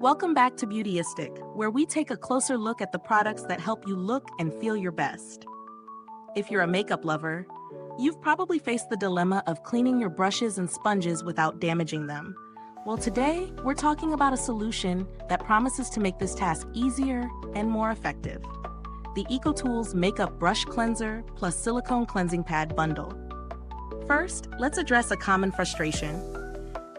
Welcome back to Beautyistic, where we take a closer look at the products that help you look and feel your best. If you're a makeup lover, you've probably faced the dilemma of cleaning your brushes and sponges without damaging them. Well, today, we're talking about a solution that promises to make this task easier and more effective. The EcoTools Makeup Brush Cleanser plus Silicone Cleansing Pad bundle. First, let's address a common frustration.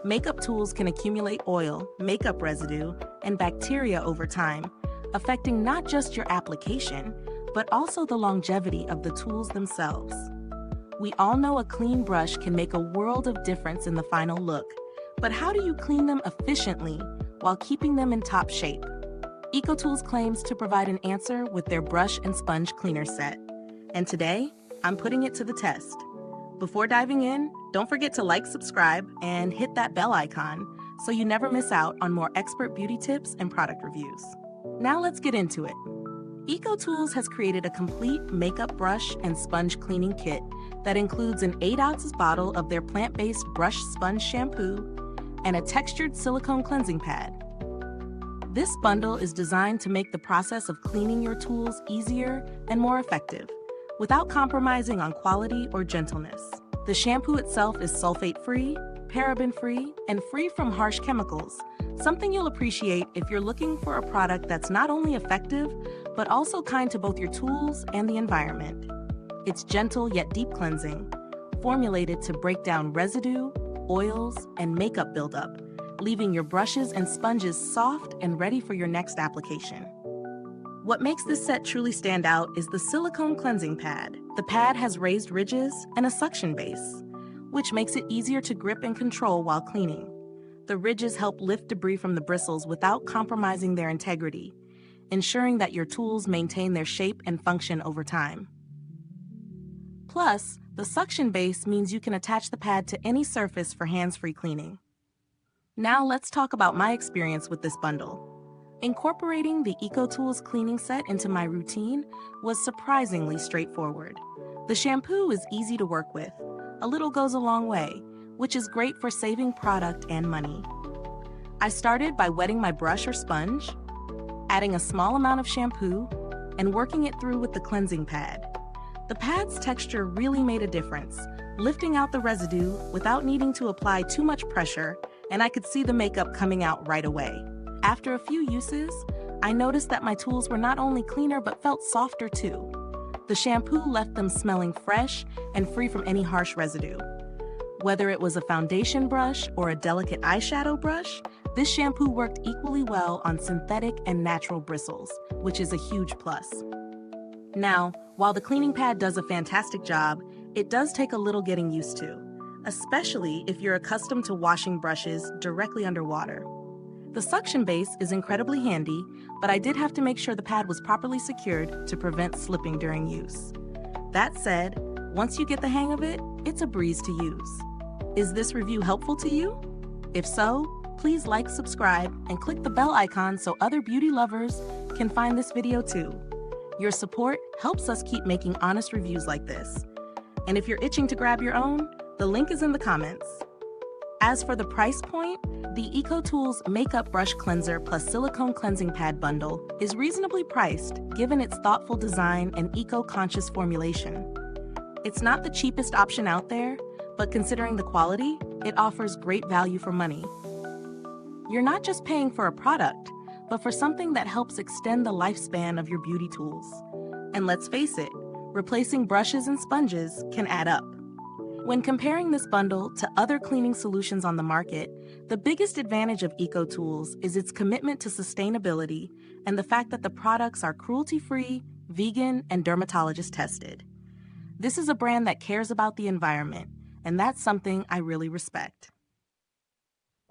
Makeup tools can accumulate oil, makeup residue, and bacteria over time, affecting not just your application, but also the longevity of the tools themselves. We all know a clean brush can make a world of difference in the final look, but how do you clean them efficiently while keeping them in top shape? EcoTools claims to provide an answer with their brush and sponge cleaner set. And today, I'm putting it to the test. Before diving in, don't forget to like, subscribe, and hit that bell icon so you never miss out on more expert beauty tips and product reviews. Now let's get into it. EcoTools has created a complete makeup brush and sponge cleaning kit that includes an 8 ounces bottle of their plant-based Brush Sponge Shampoo and a textured silicone cleansing pad. This bundle is designed to make the process of cleaning your tools easier and more effective, without compromising on quality or gentleness. The shampoo itself is sulfate-free, paraben-free, and free from harsh chemicals, something you'll appreciate if you're looking for a product that's not only effective, but also kind to both your tools and the environment. It's gentle yet deep cleansing, formulated to break down residue, oils, and makeup buildup, leaving your brushes and sponges soft and ready for your next application. What makes this set truly stand out is the silicone cleansing pad. The pad has raised ridges and a suction base, which makes it easier to grip and control while cleaning. The ridges help lift debris from the bristles without compromising their integrity, ensuring that your tools maintain their shape and function over time. Plus, the suction base means you can attach the pad to any surface for hands-free cleaning. Now let's talk about my experience with this bundle. Incorporating the EcoTools cleaning set into my routine was surprisingly straightforward. The shampoo is easy to work with. A little goes a long way, which is great for saving product and money. I started by wetting my brush or sponge, adding a small amount of shampoo, and working it through with the cleansing pad. The pad's texture really made a difference, lifting out the residue without needing to apply too much pressure, and I could see the makeup coming out right away. After a few uses, I noticed that my tools were not only cleaner but felt softer too. The shampoo left them smelling fresh and free from any harsh residue. Whether it was a foundation brush or a delicate eyeshadow brush, this shampoo worked equally well on synthetic and natural bristles, which is a huge plus. Now, while the cleaning pad does a fantastic job, it does take a little getting used to, especially if you're accustomed to washing brushes directly underwater. The suction base is incredibly handy, but I did have to make sure the pad was properly secured to prevent slipping during use. That said, once you get the hang of it, it's a breeze to use. Is this review helpful to you? If so, please like, subscribe, and click the bell icon so other beauty lovers can find this video too. Your support helps us keep making honest reviews like this. And if you're itching to grab your own, the link is in the comments. As for the price point, the EcoTools Makeup Brush Cleanser plus Silicone Cleansing Pad bundle is reasonably priced given its thoughtful design and eco-conscious formulation. It's not the cheapest option out there, but considering the quality, it offers great value for money. You're not just paying for a product, but for something that helps extend the lifespan of your beauty tools. And let's face it, replacing brushes and sponges can add up. When comparing this bundle to other cleaning solutions on the market, the biggest advantage of EcoTools is its commitment to sustainability and the fact that the products are cruelty-free, vegan, and dermatologist tested. This is a brand that cares about the environment, and that's something I really respect.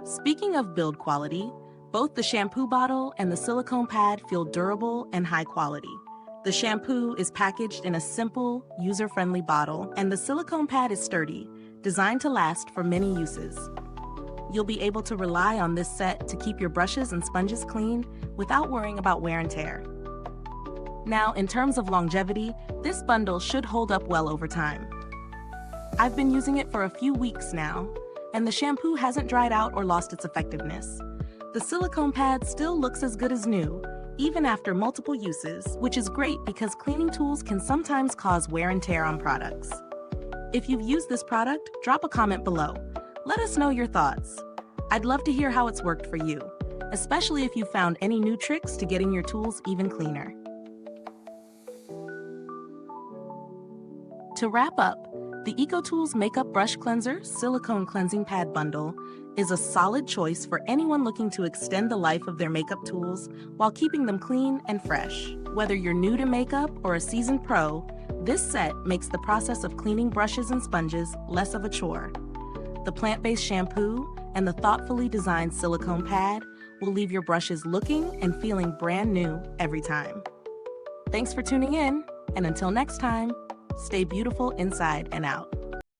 Speaking of build quality, both the shampoo bottle and the silicone pad feel durable and high quality. The shampoo is packaged in a simple, user-friendly bottle, and the silicone pad is sturdy, designed to last for many uses. You'll be able to rely on this set to keep your brushes and sponges clean without worrying about wear and tear. Now, in terms of longevity, this bundle should hold up well over time. I've been using it for a few weeks now, and the shampoo hasn't dried out or lost its effectiveness. The silicone pad still looks as good as new, even after multiple uses, which is great because cleaning tools can sometimes cause wear and tear on products. If you've used this product, drop a comment below. Let us know your thoughts. I'd love to hear how it's worked for you, especially if you found any new tricks to getting your tools even cleaner. To wrap up, the EcoTools Makeup Brush Cleanser Silicone Cleansing Pad Bundle is a solid choice for anyone looking to extend the life of their makeup tools while keeping them clean and fresh. Whether you're new to makeup or a seasoned pro, this set makes the process of cleaning brushes and sponges less of a chore. The plant-based shampoo and the thoughtfully designed silicone pad will leave your brushes looking and feeling brand new every time. Thanks for tuning in, and until next time, stay beautiful inside and out.